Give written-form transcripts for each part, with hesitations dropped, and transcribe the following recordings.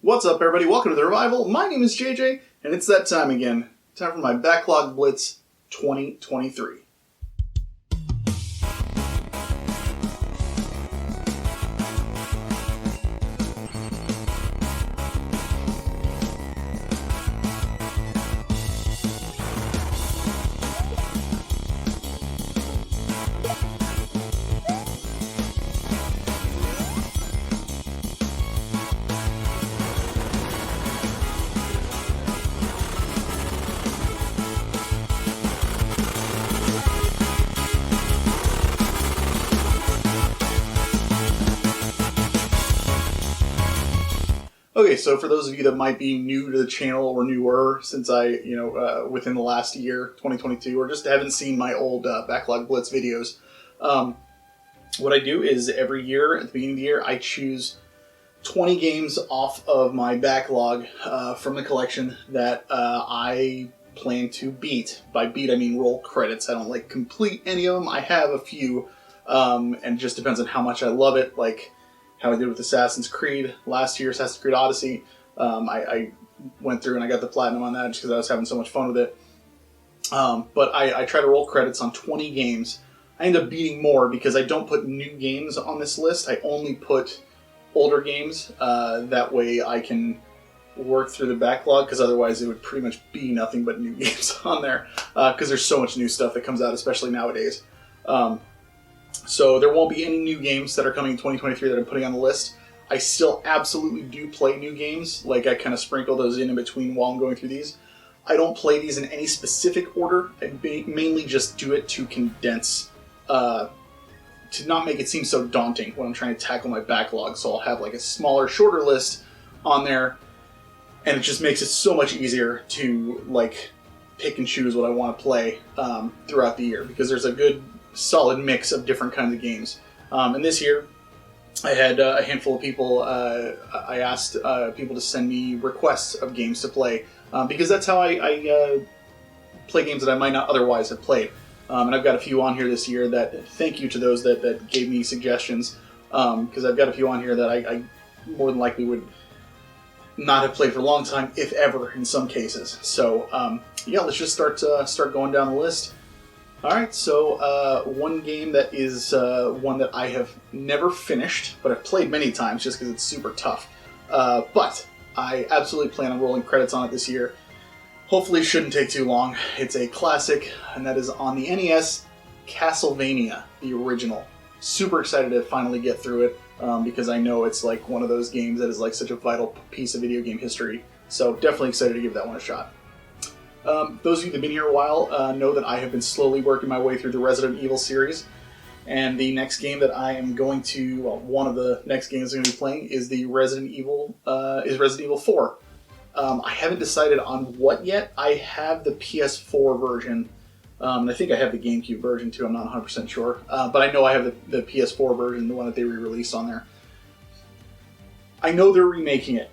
What's up, everybody? Welcome to The Revival. My name is JJ, and it's that time again. Time for my Backlog Blitz 2023. Okay, so for those of you that might be new to the channel or newer since within the last year, 2022, or just haven't seen my old Backlog Blitz videos, what I do is every year, at the beginning of the year, I choose 20 games off of my backlog from the collection that I plan to beat. By beat, I mean roll credits. I don't complete any of them. I have a few, and it just depends on how much I love it, like how I did with Assassin's Creed last year, Assassin's Creed Odyssey. I went through and I got the platinum on that just because I was having so much fun with it. But I try to roll credits on 20 games. I end up beating more because I don't put new games on this list. I only put older games. That way I can work through the backlog, because otherwise it would pretty much be nothing but new games on there, because there's so much new stuff that comes out, especially nowadays. So there won't be any new games that are coming in 2023 that I'm putting on the list. I still absolutely do play new games. I kind of sprinkle those in between while I'm going through these. I don't play these in any specific order. I mainly just do it to condense, to not make it seem so daunting when I'm trying to tackle my backlog. So I'll have a smaller, shorter list on there, and it just makes it so much easier to pick and choose what I want to play throughout the year, because there's a good solid mix of different kinds of games. And this year, I had a handful of people. I asked people to send me requests of games to play, because that's how I play games that I might not otherwise have played. And I've got a few on here this year that, thank you to those that gave me suggestions, because I've got a few on here that I more than likely would not have played for a long time, if ever, in some cases. So yeah, let's just start going down the list. Alright, so one game that is one that I have never finished, but I've played many times just because it's super tough. But I absolutely plan on rolling credits on it this year. Hopefully it shouldn't take too long. It's a classic, and that is on the NES, Castlevania, the original. Super excited to finally get through it, because I know it's one of those games that is such a vital piece of video game history. So definitely excited to give that one a shot. Those of you that have been here a while know that I have been slowly working my way through the Resident Evil series, and the next game that I am going to, one of the next games I'm going to be playing is the Resident Evil 4. I haven't decided on what yet. I have the PS4 version, and I think I have the GameCube version too. I'm not 100% sure, but I know I have the PS4 version, the one that they re-released on there. I know they're remaking it.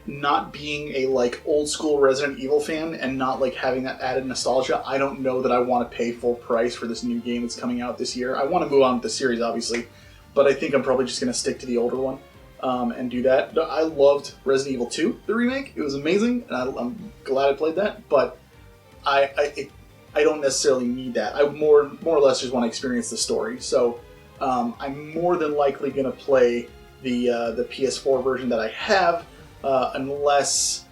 Not being a old school Resident Evil fan and not having that added nostalgia, I don't know that I want to pay full price for this new game that's coming out this year. I want to move on with the series, obviously, but I think I'm probably just going to stick to the older one and do that. I loved Resident Evil 2, the remake. It was amazing, and I'm glad I played that, but I don't necessarily need that. I more or less just want to experience the story. So I'm more than likely going to play the PS4 version that I have, unless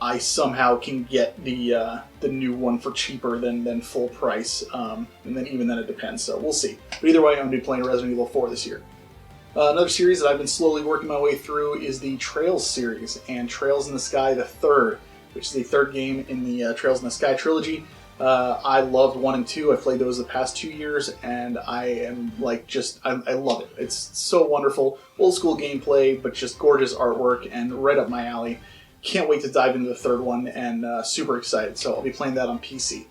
I somehow can get the new one for cheaper than full price, and then even then it depends, so we'll see. But either way, I'm going to be playing Resident Evil 4 this year. Another series that I've been slowly working my way through is the Trails series, and Trails in the Sky the Third, which is the third game in the Trails in the Sky trilogy. I loved 1 and 2. I've played those the past 2 years, and I am I love it. It's so wonderful. Old school gameplay, but just gorgeous artwork and right up my alley. Can't wait to dive into the third one, and super excited. So I'll be playing that on PC.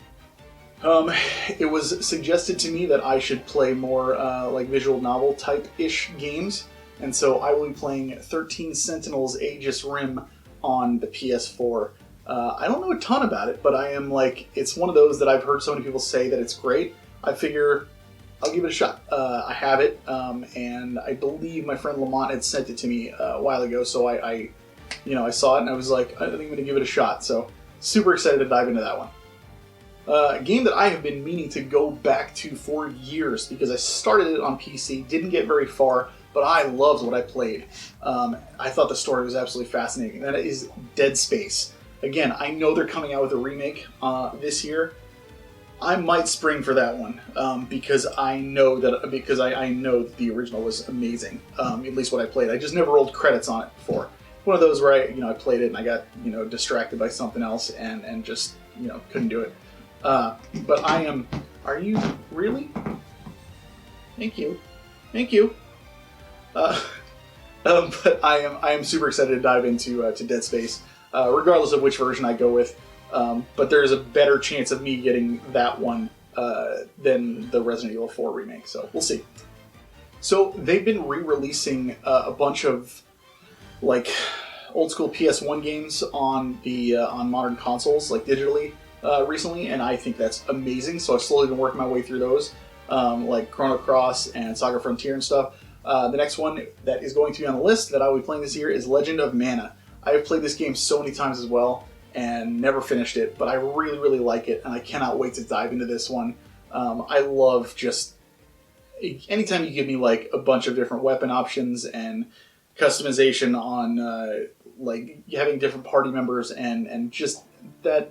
It was suggested to me that I should play more visual novel type-ish games, and so I will be playing 13 Sentinels Aegis Rim on the PS4. I don't know a ton about it, but I am it's one of those that I've heard so many people say that it's great. I figure I'll give it a shot. I have it, and I believe my friend Lamont had sent it to me a while ago, so I saw it and I was like, I think I'm going to give it a shot. So super excited to dive into that one. A game that I have been meaning to go back to for years because I started it on PC, didn't get very far, but I loved what I played. I thought the story was absolutely fascinating. That is Dead Space. Again, I know they're coming out with a remake this year. I might spring for that one because I know that the original was amazing. At least what I played. I just never rolled credits on it before. One of those where I played it and I got distracted by something else and just couldn't do it. But I am. Are you really? Thank you. But I am super excited to dive into to Dead Space, regardless of which version I go with. But there is a better chance of me getting that one than the Resident Evil 4 remake. So we'll see. So they've been re-releasing a bunch of old school PS1 games on the on modern consoles, digitally. Recently, and I think that's amazing. So I've slowly been working my way through those, like Chrono Cross and Saga Frontier and stuff. The next one that is going to be on the list that I will be playing this year is Legend of Mana. I have played this game so many times as well and never finished it, but I really, really like it, and I cannot wait to dive into this one. I love just anytime you give me a bunch of different weapon options and customization on having different party members and just that.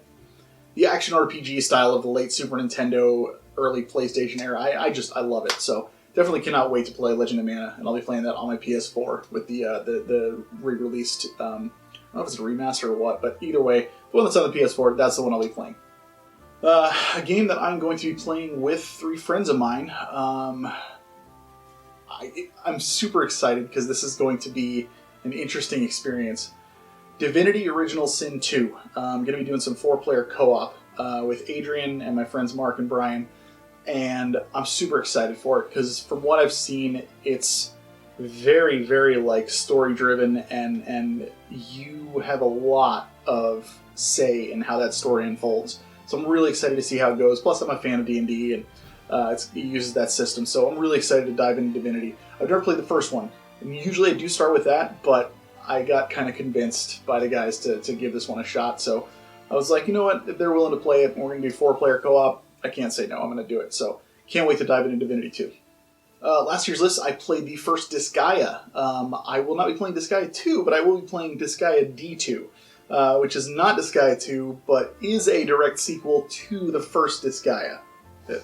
The action RPG style of the late Super Nintendo, early PlayStation era, I love it. So definitely cannot wait to play Legend of Mana, and I'll be playing that on my PS4 with the re-released. I don't know if it's a remaster or what, but either way, the one that's on the PS4, that's the one I'll be playing. A game that I'm going to be playing with 3 friends of mine. I'm super excited because this is going to be an interesting experience. Divinity Original Sin 2. I'm going to be doing some 4-player co-op with Adrian and my friends Mark and Brian, and I'm super excited for it because from what I've seen, it's very, very story-driven, and you have a lot of say in how that story unfolds. So I'm really excited to see how it goes. Plus, I'm a fan of D&D, and it uses that system, so I'm really excited to dive into Divinity. I've never played the first one, and usually I do start with that, but I got kind of convinced by the guys to give this one a shot, so I was like, you know what, if they're willing to play it and we're going to do 4-player co-op, I can't say no, I'm going to do it, so can't wait to dive into Divinity 2. Last year's list, I played the first Disgaea. I will not be playing Disgaea 2, but I will be playing Disgaea D2, which is not Disgaea 2, but is a direct sequel to the first Disgaea,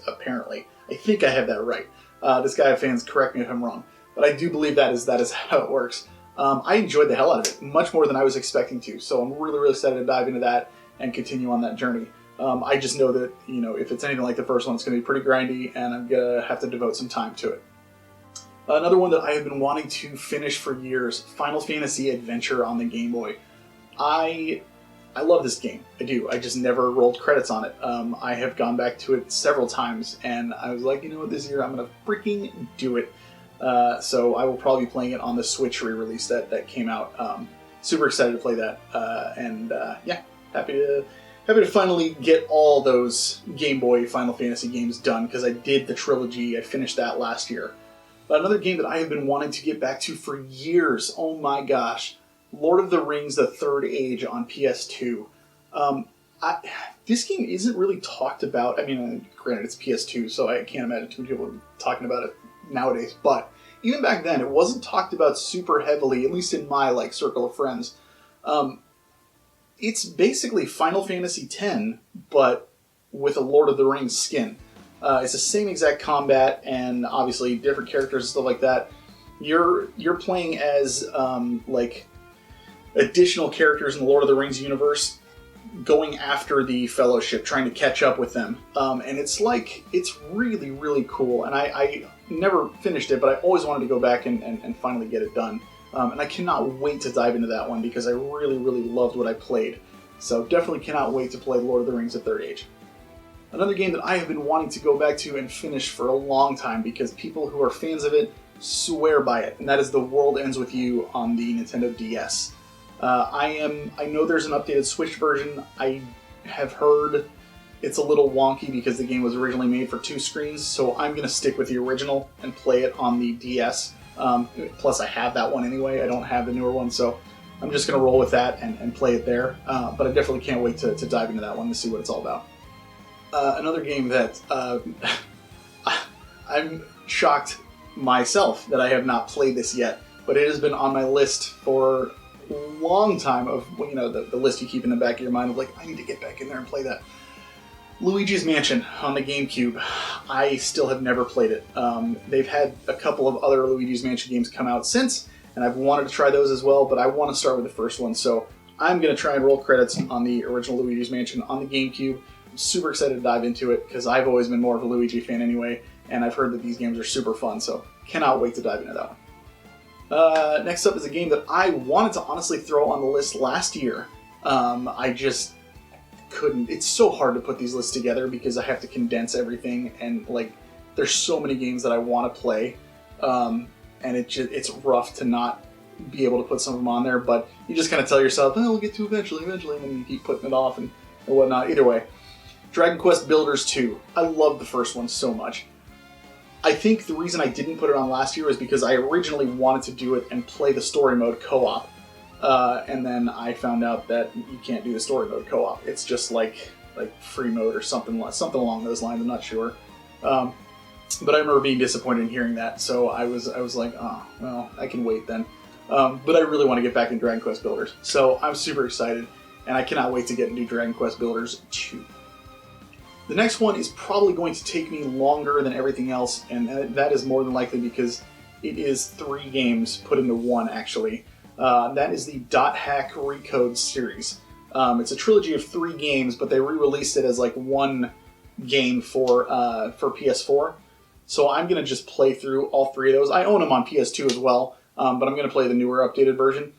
apparently. I think I have that right. Disgaea fans, correct me if I'm wrong, but I do believe that is how it works. I enjoyed the hell out of it, much more than I was expecting to, so I'm really, really excited to dive into that and continue on that journey. I just know that, if it's anything like the first one, it's going to be pretty grindy, and I'm going to have to devote some time to it. Another one that I have been wanting to finish for years, Final Fantasy Adventure on the Game Boy. I love this game, I do. I just never rolled credits on it. I have gone back to it several times, and I was like, you know what, this year I'm going to freaking do it. So I will probably be playing it on the Switch re-release that came out. Super excited to play that, and yeah, happy to finally get all those Game Boy Final Fantasy games done, because I did the trilogy. I finished that last year. But another game that I have been wanting to get back to for years, oh my gosh, Lord of the Rings: The Third Age on PS2. This game isn't really talked about. I mean, granted, it's PS2, so I can't imagine too many people talking about it nowadays, but even back then, it wasn't talked about super heavily, at least in my circle of friends. It's basically Final Fantasy X, but with a Lord of the Rings skin. It's the same exact combat, and obviously different characters and stuff like that. You're playing as additional characters in the Lord of the Rings universe, going after the Fellowship, trying to catch up with them. And it's really, really cool. And I never finished it, but I always wanted to go back and finally get it done. And I cannot wait to dive into that one because I really, really loved what I played. So definitely cannot wait to play Lord of the Rings: The Third Age. Another game that I have been wanting to go back to and finish for a long time because people who are fans of it swear by it, and that is The World Ends With You on the Nintendo DS. I know there's an updated Switch version. I have heard it's a little wonky because the game was originally made for 2 screens, so I'm going to stick with the original and play it on the DS. Plus I have that one anyway, I don't have the newer one, so I'm just going to roll with that and play it there. But I definitely can't wait to dive into that one to see what it's all about. Another game that I'm shocked myself that I have not played this yet, but it has been on my list for a long time of, the list you keep in the back of your mind of like, I need to get back in there and play that. Luigi's Mansion on the GameCube. I still have never played it. They've had a couple of other Luigi's Mansion games come out since, and I've wanted to try those as well, but I want to start with the first one, so I'm going to try and roll credits on the original Luigi's Mansion on the GameCube. I'm super excited to dive into it, because I've always been more of a Luigi fan anyway, and I've heard that these games are super fun, so cannot wait to dive into that one. Next up is a game that I wanted to honestly throw on the list last year. I just couldn't. It's so hard to put these lists together because I have to condense everything, and like there's so many games that I want to play, and it's rough to not be able to put some of them on there, but you just kind of tell yourself, oh, we'll get to eventually, and then you keep putting it off and whatnot. Either way, Dragon Quest Builders 2. I love the first one so much. I think the reason I didn't put it on last year was because I originally wanted to do it and play the story mode co-op. And then I found out that you can't do the story mode co-op. It's just like free mode or something along those lines. I'm not sure. But I remember being disappointed in hearing that, so I was like, oh, well, I can wait then. But I really want to get back in Dragon Quest Builders, so I'm super excited, and I cannot wait to get into Dragon Quest Builders 2. The next one is probably going to take me longer than everything else, and that is more than likely because it is 3 games put into one, actually. That is the DotHack Recode series. It's a trilogy of 3 games, but they re-released it as like one game for PS4. So I'm going to just play through all 3 of those. I own them on PS2 as well, but I'm going to play the newer updated version.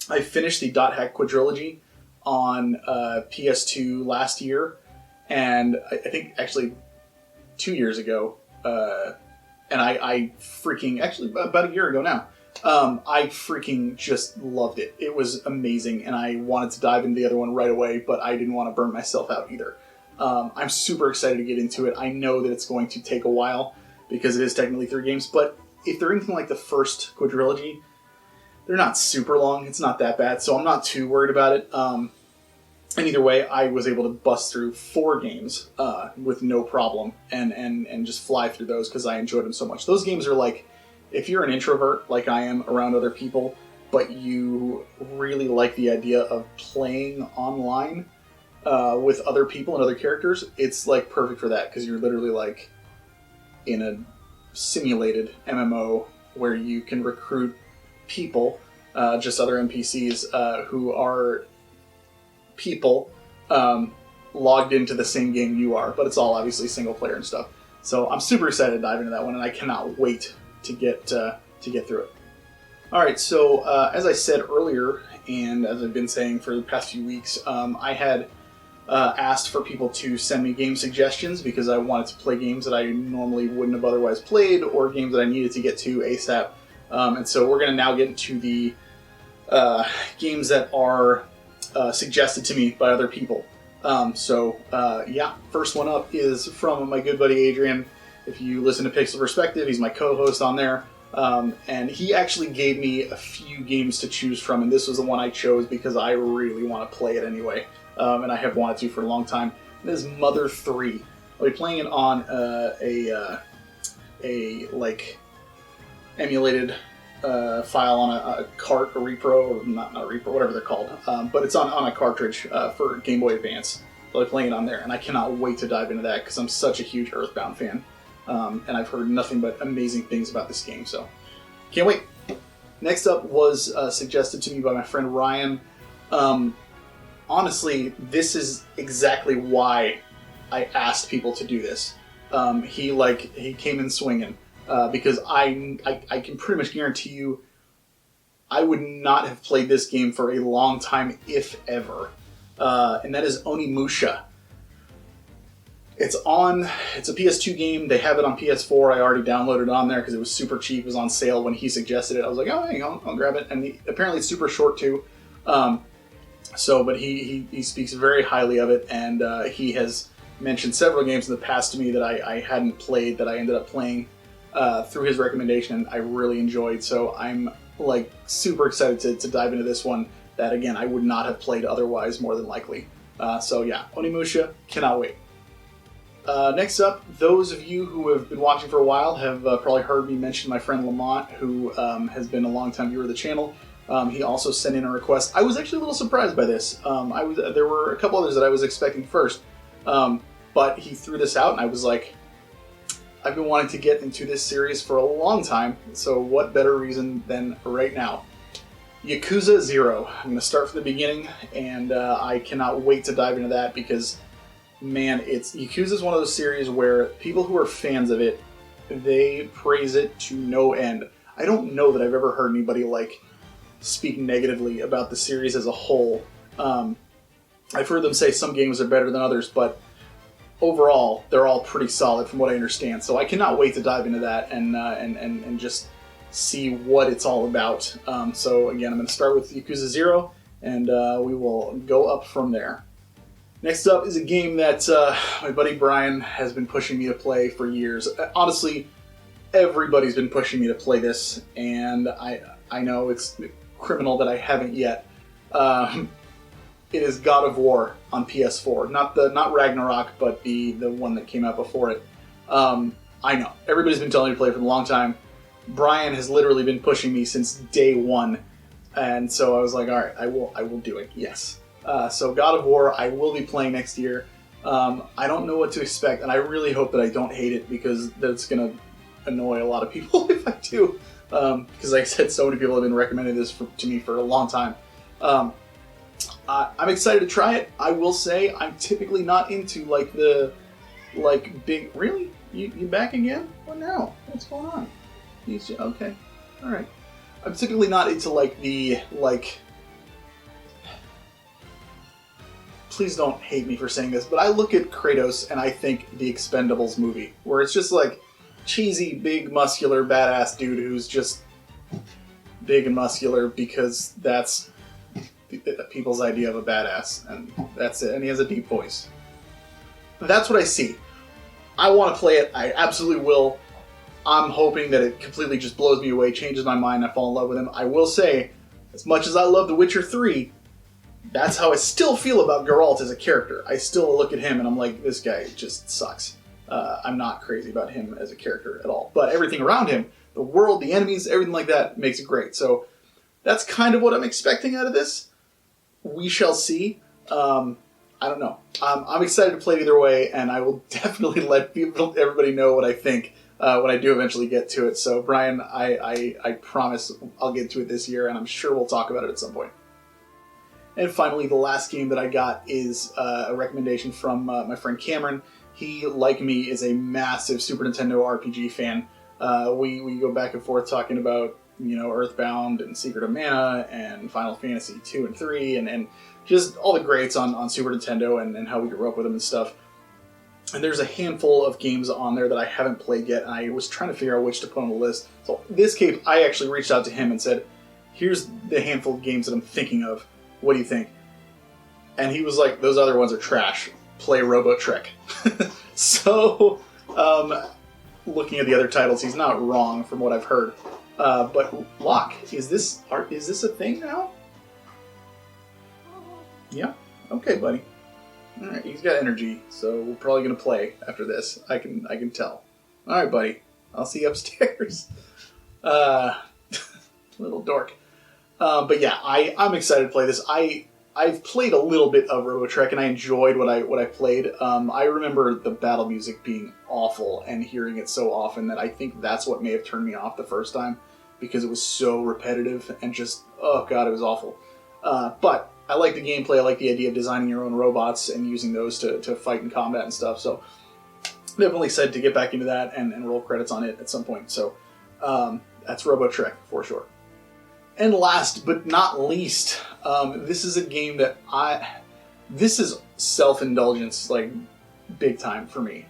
I finished the DotHack Quadrilogy on PS2 last year, and I think actually 2 years ago, and I freaking, actually about a year ago now, I freaking just loved it. It was amazing, and I wanted to dive into the other one right away, but I didn't want to burn myself out either. I'm super excited to get into it. I know that it's going to take a while because it is technically 3 games, but if they're anything like the first quadrilogy, they're not super long. It's not that bad, so I'm not too worried about it. And either way, I was able to bust through 4 games with no problem and just fly through those because I enjoyed them so much. Those games are like, if you're an introvert like I am around other people, but you really like the idea of playing online with other people and other characters, it's like perfect for that because you're literally like in a simulated MMO where you can recruit people, just other NPCs who are people logged into the same game you are, but it's all obviously single player and stuff. So I'm super excited to dive into that one, and I cannot wait to get through it. All right, so as I said earlier, and as I've been saying for the past few weeks, I had asked for people to send me game suggestions because I wanted to play games that I normally wouldn't have otherwise played or games that I needed to get to ASAP. And so we're going to now get into the games that are suggested to me by other people. Yeah, first one up is from my good buddy Adrian. If you listen to Pixel Perspective, he's my co-host on there. And he actually gave me a few games to choose from, and this was the one I chose because I really want to play it anyway. And I have wanted to for a long time. It is Mother 3. I'll be playing it on a like emulated file on a cart, a repro, or not a repro, whatever they're called. But it's on a cartridge for Game Boy Advance. So I'll be playing it on there, and I cannot wait to dive into that because I'm such a huge Earthbound fan. And I've heard nothing but amazing things about this game, so can't wait. Next up was suggested to me by my friend Ryan. Honestly, this is exactly why I asked people to do this. He came in swinging because I can pretty much guarantee you I would not have played this game for a long time, if ever. And that is Onimusha. It's a PS2 game. They have it on PS4. I already downloaded it on there because it was super cheap. It was on sale when he suggested it. I was like, oh, hang on, I'll grab it. And apparently it's super short too. But he speaks very highly of it, and he has mentioned several games in the past to me that I hadn't played that I ended up playing through his recommendation, and I really enjoyed. So I'm like super excited to dive into this one that, again, I would not have played otherwise, more than likely. So yeah, Onimusha, cannot wait. Next up, those of you who have been watching for a while have probably heard me mention my friend Lamont, who has been a longtime viewer of the channel. He also sent in a request. I was actually a little surprised by this. There were a couple others that I was expecting first, but he threw this out, and I was like, I've been wanting to get into this series for a long time, so what better reason than right now? Yakuza 0. I'm going to start from the beginning, and I cannot wait to dive into that because, man, Yakuza is one of those series where people who are fans of it, they praise it to no end. I don't know that I've ever heard anybody speak negatively about the series as a whole. I've heard them say some games are better than others, but overall, they're all pretty solid from what I understand. So I cannot wait to dive into that and just see what it's all about. So again, I'm going to start with Yakuza 0, and we will go up from there. Next up is a game that my buddy Brian has been pushing me to play for years. Honestly, everybody's been pushing me to play this, and I know it's criminal that I haven't yet. It is God of War on PS4, not Ragnarok, but the one that came out before it. I know everybody's been telling me to play it for a long time. Brian has literally been pushing me since day one, and so I was like, all right, I will do it. Yes. So God of War, I will be playing next year. I don't know what to expect, and I really hope that I don't hate it, because that's gonna annoy a lot of people if I do. Because like I said, so many people have been recommending this to me for a long time. I'm excited to try it. I will say I'm typically not into big. Really? You back again? What now? What's going on? Okay, all right. I'm typically not into Please don't hate me for saying this, but I look at Kratos and I think the Expendables movie, where it's just like cheesy, big, muscular, badass dude who's just big and muscular because that's people's idea of a badass, and that's it. And he has a deep voice. That's what I see. I want to play it. I absolutely will. I'm hoping that it completely just blows me away, changes my mind, I fall in love with him. I will say, as much as I love The Witcher 3, that's how I still feel about Geralt as a character. I still look at him and I'm like, this guy just sucks. I'm not crazy about him as a character at all. But everything around him, the world, the enemies, everything like that makes it great. So that's kind of what I'm expecting out of this. We shall see. I don't know. I'm excited to play it either way, and I will definitely let everybody know what I think when I do eventually get to it. So, Brian, I promise I'll get to it this year, and I'm sure we'll talk about it at some point. And finally, the last game that I got is a recommendation from my friend Cameron. He, like me, is a massive Super Nintendo RPG fan. We go back and forth talking about, Earthbound and Secret of Mana and Final Fantasy 2 and 3 and just all the greats on Super Nintendo and how we grew up with them and stuff. And there's a handful of games on there that I haven't played yet, and I was trying to figure out which to put on the list. So this case, I actually reached out to him and said, here's the handful of games that I'm thinking of. What do you think? And he was like, those other ones are trash. Play Robo Trek. So, looking at the other titles, he's not wrong from what I've heard. But Locke, is this a thing now? Yeah. Okay, buddy. All right, he's got energy, so we're probably gonna play after this. I can tell. All right, buddy. I'll see you upstairs. Little dork. But yeah, I'm excited to play this. I've played a little bit of Robo Trek, and I enjoyed what I played. I remember the battle music being awful and hearing it so often that I think that's what may have turned me off the first time, because it was so repetitive and just, oh god, it was awful. But I like the gameplay. I like the idea of designing your own robots and using those to fight in combat and stuff. So definitely excited to get back into that and roll credits on it at some point. So that's Robo Trek for sure. And last but not least, this is a game that this is self-indulgence, like, big time for me.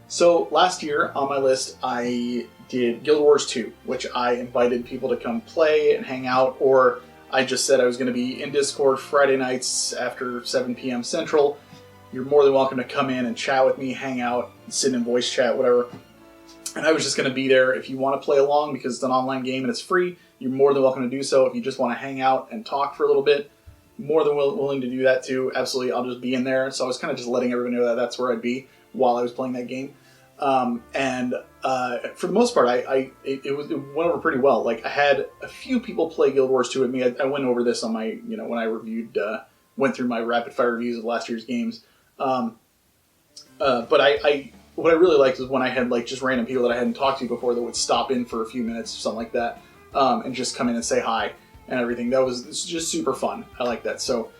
So last year on my list, I did Guild Wars 2, which I invited people to come play and hang out, or I just said I was going to be in Discord Friday nights after 7 p.m. Central, you're more than welcome to come in and chat with me, hang out, sit in voice chat, whatever. And I was just going to be there. If you want to play along because it's an online game and it's free, you're more than welcome to do so. If you just want to hang out and talk for a little bit, more than willing to do that too. Absolutely, I'll just be in there. So I was kind of just letting everyone know that that's where I'd be while I was playing that game. For the most part, it went over pretty well. Like, I had a few people play Guild Wars 2 with me. I went over this on my, when I reviewed, went through my rapid fire reviews of last year's games. But what I really liked is when I had like just random people that I hadn't talked to before that would stop in for a few minutes or something like that, and just come in and say hi and everything. It's just super fun. I like that. So,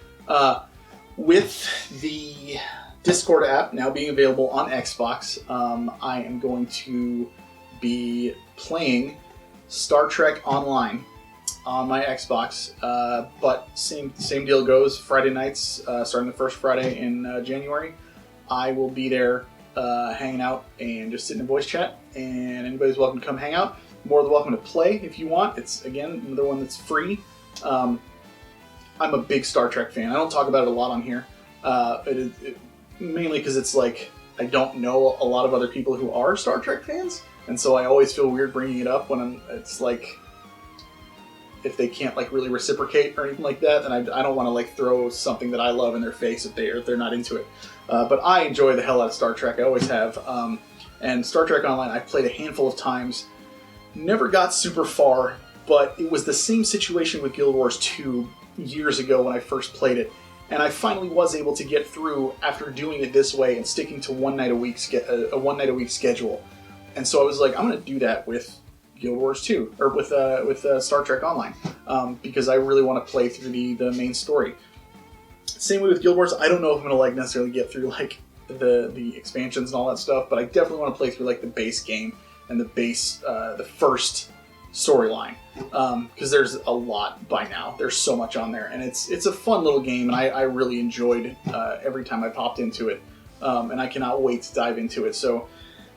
with the Discord app now being available on Xbox, I am going to be playing Star Trek Online on my Xbox, but same deal goes. Friday nights, starting the first Friday in January, I will be there hanging out and just sitting in voice chat, and anybody's welcome to come hang out. More than welcome to play if you want. It's, again, another one that's free. I'm a big Star Trek fan. I don't talk about it a lot on here, mainly because it's like I don't know a lot of other people who are Star Trek fans, and so I always feel weird bringing it up when it's like, if they can't like really reciprocate or anything like that, then I don't want to like throw something that I love in their face if they're not into it. But I enjoy the hell out of Star Trek. I always have. And Star Trek Online, I've played a handful of times. Never got super far, but it was the same situation with Guild Wars 2 years ago when I first played it. And I finally was able to get through after doing it this way and sticking to a one night a week schedule. And so I was like, I'm going to do that with Guild Wars 2, or with Star Trek Online, because I really want to play through the main story. Same way with Guild Wars. I don't know if I'm going to like necessarily get through like the expansions and all that stuff, but I definitely want to play through like the base game and the first storyline, because there's a lot by now. There's so much on there, and it's a fun little game, and I really enjoyed every time I popped into it, and I cannot wait to dive into it. So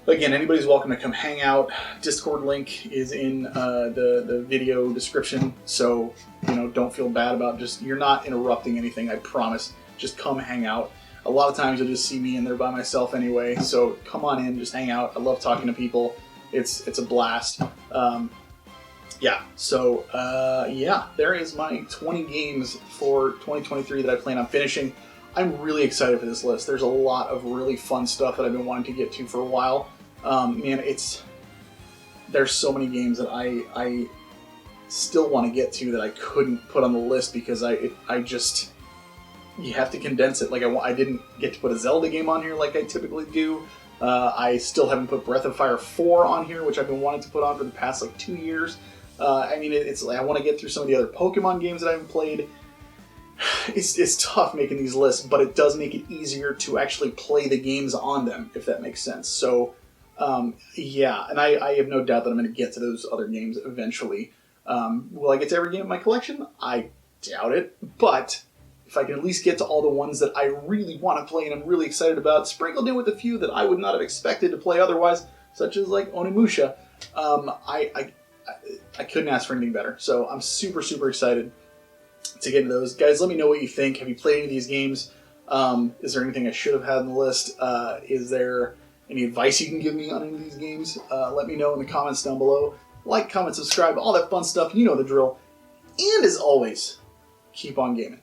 again, anybody's welcome to come hang out. Discord link is in the video description, so don't feel bad about you're not interrupting anything, I promise. Just come hang out. A lot of times you'll just see me in there by myself anyway, so come on in, just hang out. I love talking to people. It's a blast. There is my 20 games for 2023 that I plan on finishing. I'm really excited for this list. There's a lot of really fun stuff that I've been wanting to get to for a while. There's so many games that I still want to get to that I couldn't put on the list because you have to condense it. Like I didn't get to put a Zelda game on here like I typically do. I still haven't put Breath of Fire 4 on here, which I've been wanting to put on for the past 2 years. It's like I want to get through some of the other Pokemon games that I haven't played. It's tough making these lists, but it does make it easier to actually play the games on them, if that makes sense. So, and I have no doubt that I'm going to get to those other games eventually. Will I get to every game in my collection? I doubt it, but if I can at least get to all the ones that I really want to play and I'm really excited about, sprinkled in with a few that I would not have expected to play otherwise, such as like Onimusha, I couldn't ask for anything better. So I'm super, super excited to get into those. Guys, let me know what you think. Have you played any of these games? Is there anything I should have had on the list? Is there any advice you can give me on any of these games? Let me know in the comments down below. Like, comment, subscribe, all that fun stuff. You know the drill. And as always, keep on gaming.